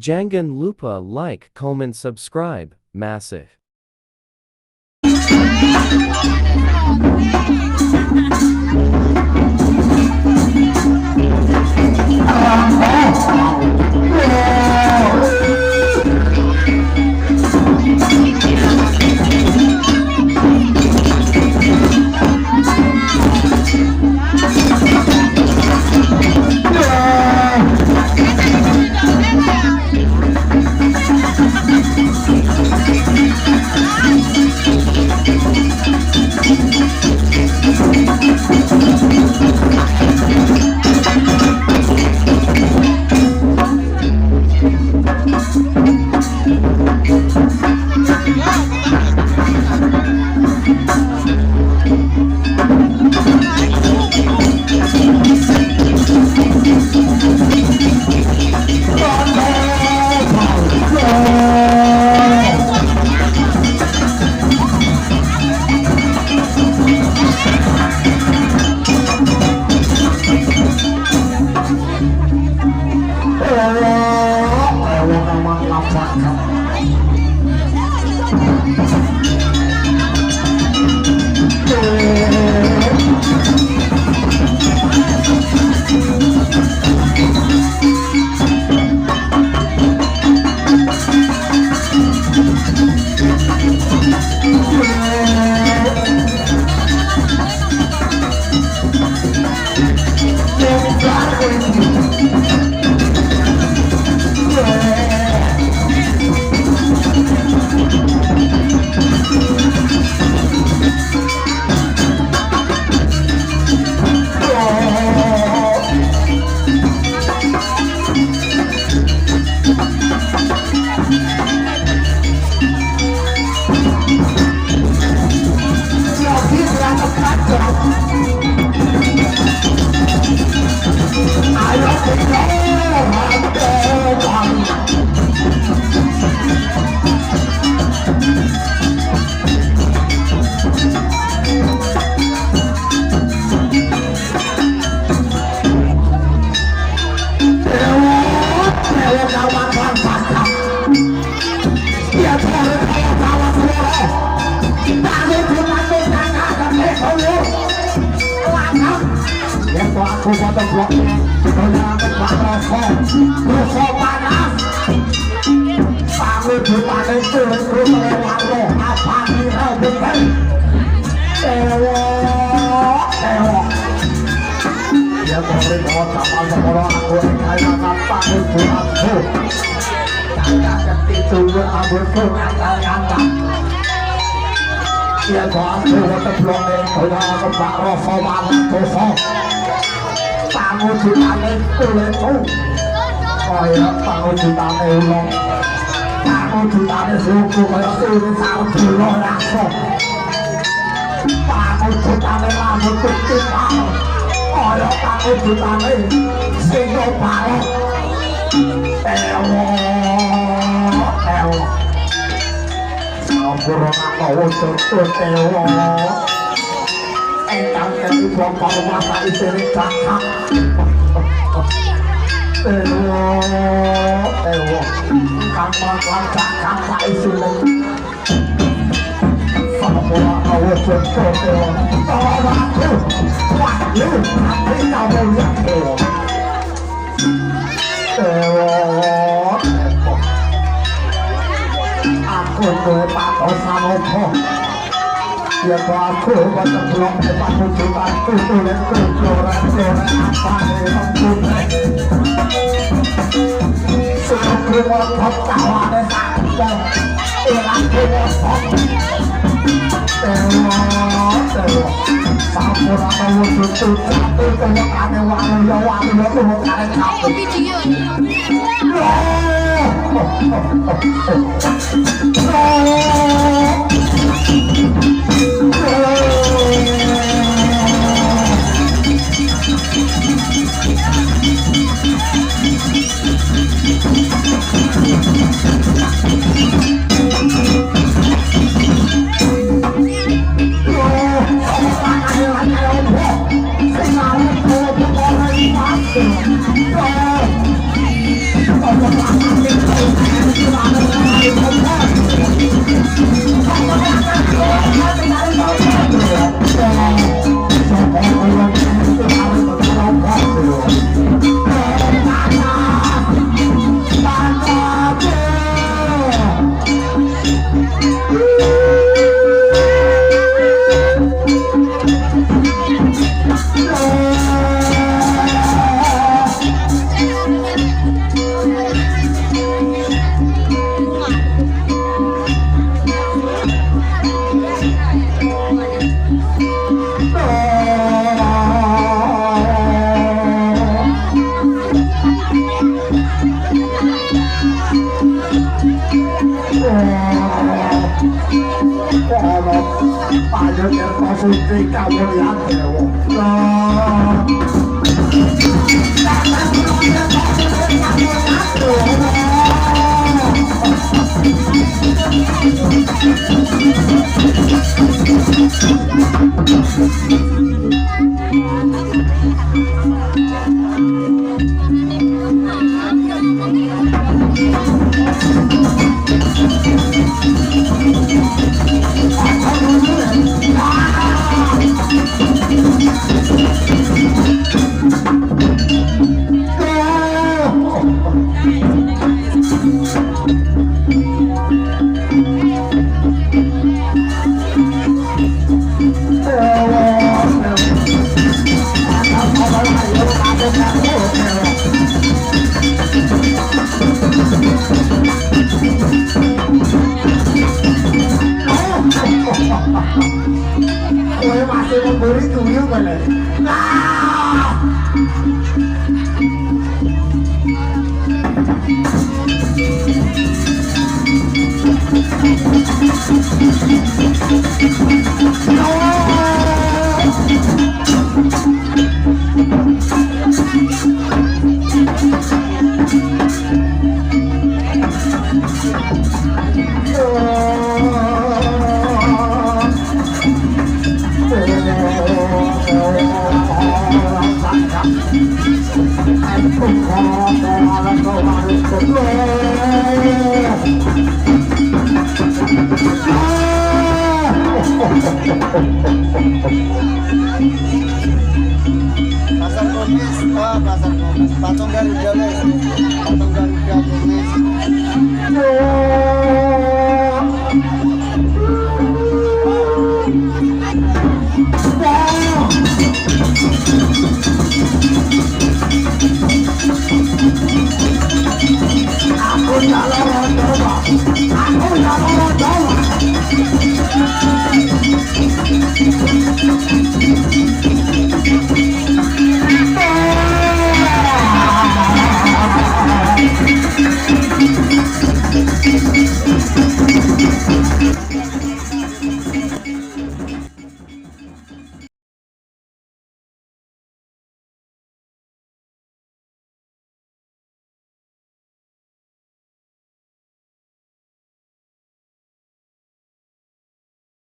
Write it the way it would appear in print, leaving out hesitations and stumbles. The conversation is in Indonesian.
Jangan lupa like, comment, subscribe, massive. Aku potong bloknya, menyangat Pak Rokok, Rokok panas. Pangu bupati turun terus lewat lo, apa kira bukan? Tewok, tewok. Ya boleh bawa kapal sepuluh aku kaya pangu bupati. Kakak ketitu berambutku ngangkat-ngangkat. Ya aku potong bloknya, menyangat Pak Rokok, Rokok. Pangujutane kuletu kaya pangujutane ulo pangujutane suku kaya sini saudara rasa pangujutane rambut putih kaya pangujutane singo balok ewo sampurna wujud ewo engkang jadi bapak masa istri kakak ewo engkang melakukan kakak istri sampurna wujud ewo tolong aku wahyu tapi kamu yang ewo aku berpatok sanopo ya aku pada blok depan wujudan tutulen kejoran-joran apa yang putih suruh keluar tawane sakit ilang keluar tewa sampur apa wujud jatuh tengokane wangi ya tengokane kapit Oh, Ayo kita suntik kamu lihat ya. Kowe masih memberi tuyul mana? Pasar Komis, Pasar Komis, Patung Garuda le, Patung Garuda Komis. Aku jalan